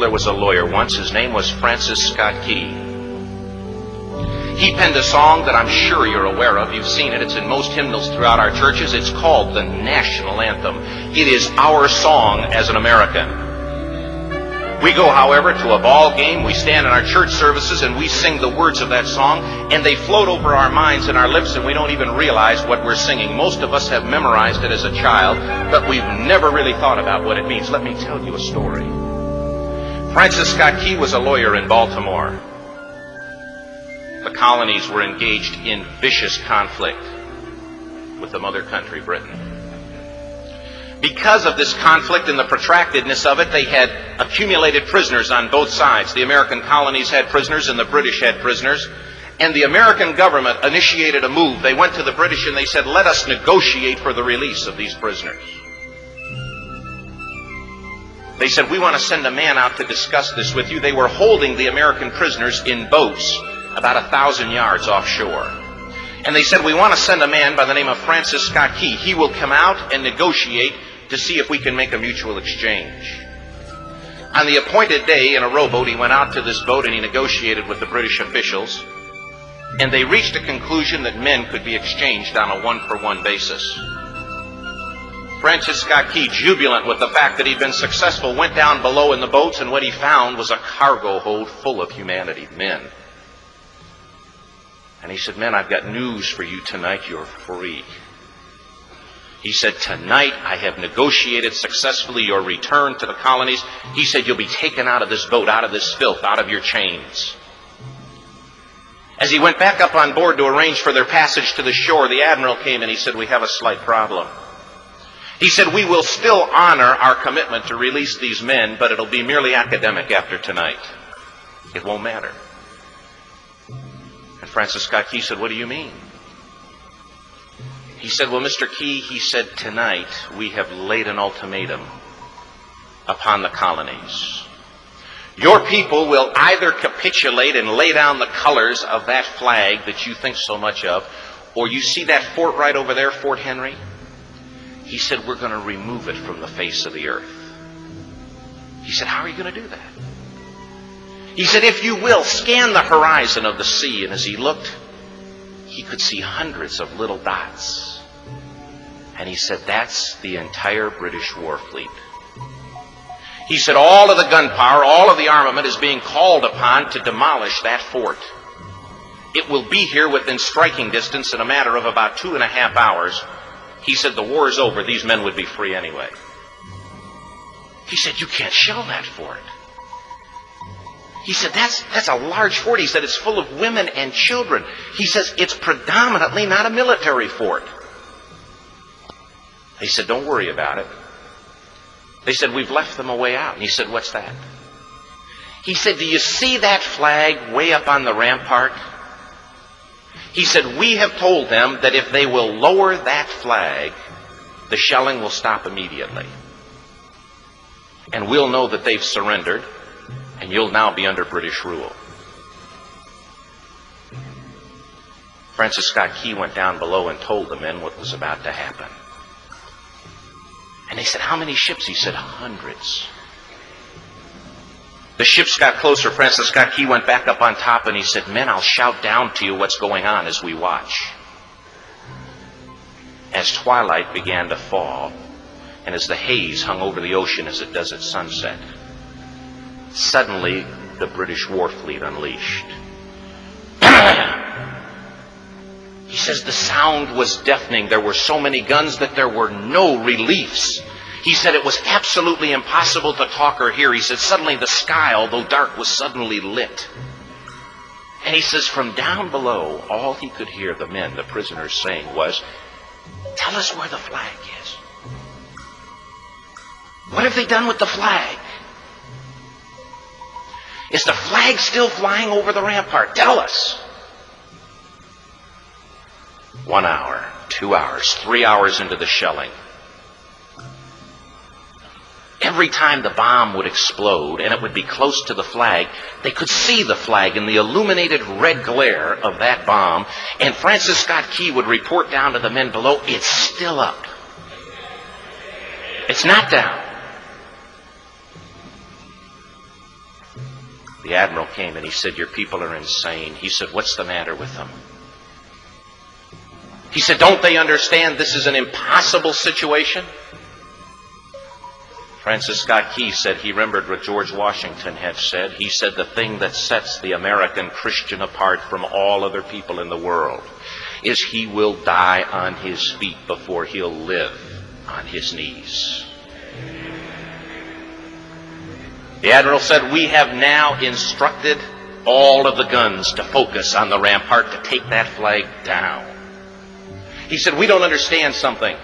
There was a lawyer once. His name was Francis Scott Key. He penned a song that I'm sure you're aware of. You've seen it. It's in most hymnals throughout our churches. It's called the national anthem. It is our song as an American. We go, however, to a ball game. We stand in our church services and we sing the words of that song, and they float over our minds and our lips, and we don't even realize what we're singing. Most of us have memorized it as a child, but we've never really thought about what it means. Let me tell you a story. Francis Scott Key was a lawyer in Baltimore. The colonies were engaged in vicious conflict with the mother country, Britain. Because of this conflict and the protractedness of it, they had accumulated prisoners on both sides. The American colonies had prisoners and the British had prisoners. And the American government initiated a move. They went to the British and they said, let us negotiate for the release of these prisoners. They said, we want to send a man out to discuss this with you. They were holding the American prisoners in boats about 1,000 yards offshore. And they said, we want to send a man by the name of Francis Scott Key. He will come out and negotiate to see if we can make a mutual exchange. On the appointed day, in a rowboat, he went out to this boat and he negotiated with the British officials. And they reached a conclusion that men could be exchanged on a one-for-one basis. Francis Scott Key, jubilant with the fact that he'd been successful, went down below in the boats, and what he found was a cargo hold full of humanity, men. And he said, men, I've got news for you tonight. You're free. He said, tonight I have negotiated successfully your return to the colonies. He said, you'll be taken out of this boat, out of this filth, out of your chains. As he went back up on board to arrange for their passage to the shore, the admiral came and he said, we have a slight problem. He said, we will still honor our commitment to release these men, but it'll be merely academic after tonight. It won't matter. And Francis Scott Key said, what do you mean? He said, well, Mr. Key, he said, tonight we have laid an ultimatum upon the colonies. Your people will either capitulate and lay down the colors of that flag that you think so much of, or you see that fort right over there, Fort Henry? He said, we're going to remove it from the face of the earth. He said, how are you going to do that? He said, if you will, scan the horizon of the sea. And as he looked, he could see hundreds of little dots. And he said, that's the entire British war fleet. He said, all of the gunpowder, all of the armament is being called upon to demolish that fort. It will be here within striking distance in a matter of about 2.5 hours. He said, the war is over. These men would be free anyway. He said, you can't shell that fort. He said, that's a large fort. He said, it's full of women and children. He says, it's predominantly not a military fort. He said, don't worry about it. They said, we've left them a way out. And he said, what's that? He said, do you see that flag way up on the rampart? He said, we have told them that if they will lower that flag, the shelling will stop immediately. And we'll know that they've surrendered, and you'll now be under British rule. Francis Scott Key went down below and told the men what was about to happen. And they said, how many ships? He said, hundreds. The ships got closer. Francis Scott Key went back up on top and he said, men, I'll shout down to you what's going on as we watch. As twilight began to fall, and as the haze hung over the ocean as it does at sunset, suddenly the British war fleet unleashed. He says the sound was deafening. There were so many guns that there were no reliefs. He said it was absolutely impossible to talk or hear. He said suddenly the sky, although dark, was suddenly lit. And he says from down below, all he could hear the men, the prisoners, saying was, tell us where the flag is. What have they done with the flag? Is the flag still flying over the rampart? Tell us. 1 hour, 2 hours, 3 hours into the shelling, every time the bomb would explode and it would be close to the flag, they could see the flag in the illuminated red glare of that bomb, and Francis Scott Key would report down to the men below, it's still up. It's not down. The admiral came and he said, "Your people are insane." He said, "What's the matter with them?" He said, "Don't they understand this is an impossible situation?" Francis Scott Key said he remembered what George Washington had said. He said, "The thing that sets the American Christian apart from all other people in the world is he will die on his feet before he'll live on his knees." The admiral said, "We have now instructed all of the guns to focus on the rampart to take that flag down." He said, "We don't understand something.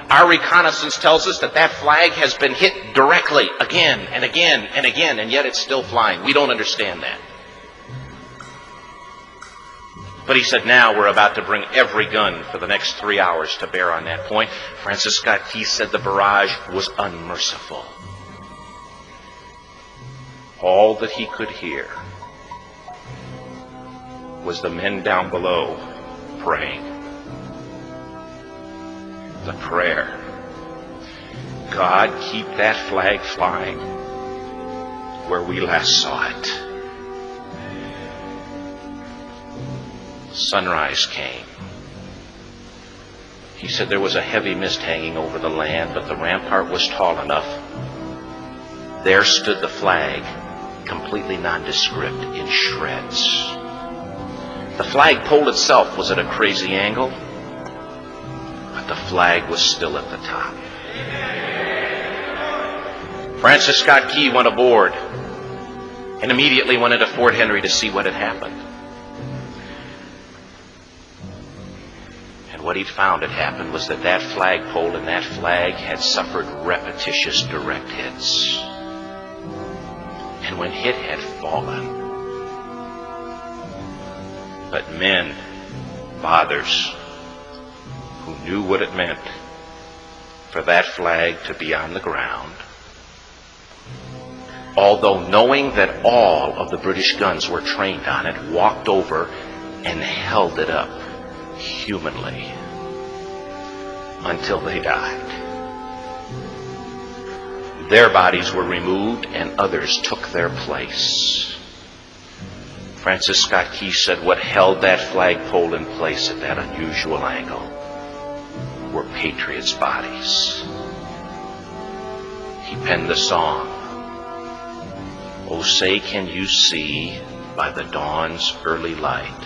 Our reconnaissance tells us that that flag has been hit directly again and again and again, and yet it's still flying. We don't understand that." But he said, "Now we're about to bring every gun for the next 3 hours to bear on that point." Francis Scott Key said the barrage was unmerciful. All that he could hear was the men down below praying. The prayer, "God, keep that flag flying where we last saw it." Sunrise came. He said there was a heavy mist hanging over the land, but the rampart was tall enough. There stood the flag, completely nondescript, in shreds. The flagpole itself was at a crazy angle, but the flag was still at the top. Francis Scott Key went aboard and immediately went into Fort Henry to see what had happened. And what he'd found had happened was that that flagpole and that flag had suffered repetitious direct hits. And when it had fallen, but men, fathers, who knew what it meant for that flag to be on the ground, although knowing that all of the British guns were trained on it, walked over and held it up humanly until they died. Their bodies were removed and others took their place. Francis Scott Key said what held that flagpole in place at that unusual angle were patriots' bodies. He penned the song, "Oh, say can you see by the dawn's early light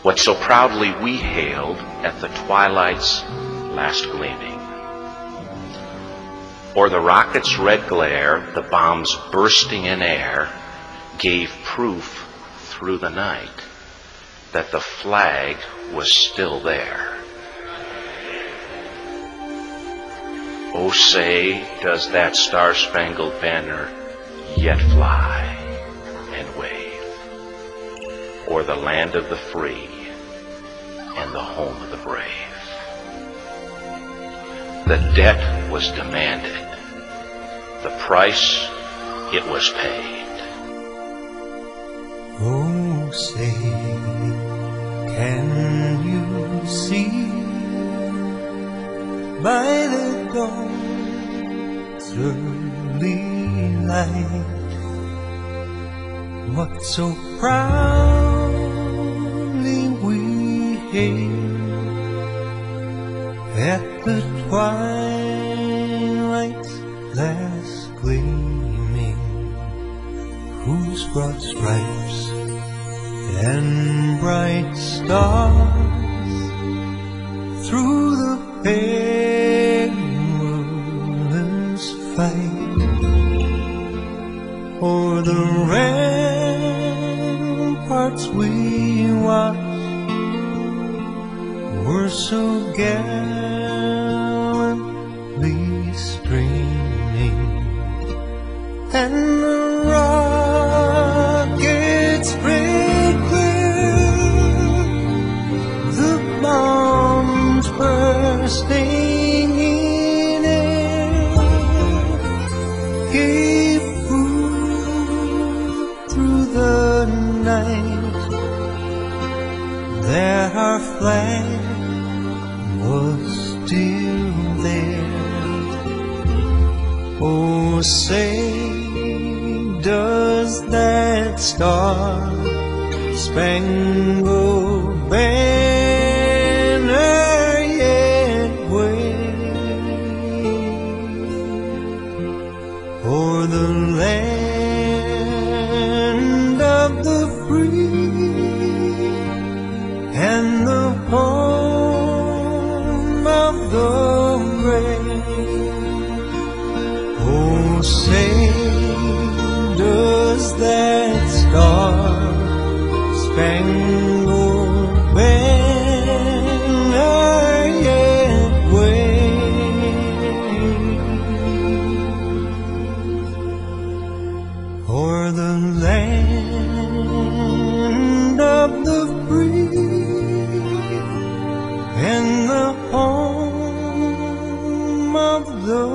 what so proudly we hailed at the twilight's last gleaming? Or the rocket's red glare, the bombs bursting in air, gave proof through the night that the flag was still there. Oh, say, does that Star Spangled Banner yet fly and wave o'er the land of the free and the home of the brave?" The debt was demanded. The price, it was paid. Oh, say, can you see by the dawn's early light what so proudly we hailed at the twilight's last gleaming, whose broad stripes and bright stars through the perilous fight o'er the ramparts we watched were so gallantly streaming, and the rockets spread clear, the bombs bursting in air gave proof through the night that our flag was still there. Oh, say, does does that Star Spangled Banner yet wave o'er the land of the free and the home of the brave? Oh, say, does that Star Spangled Banner yet wave o'er the land of the free and the home of the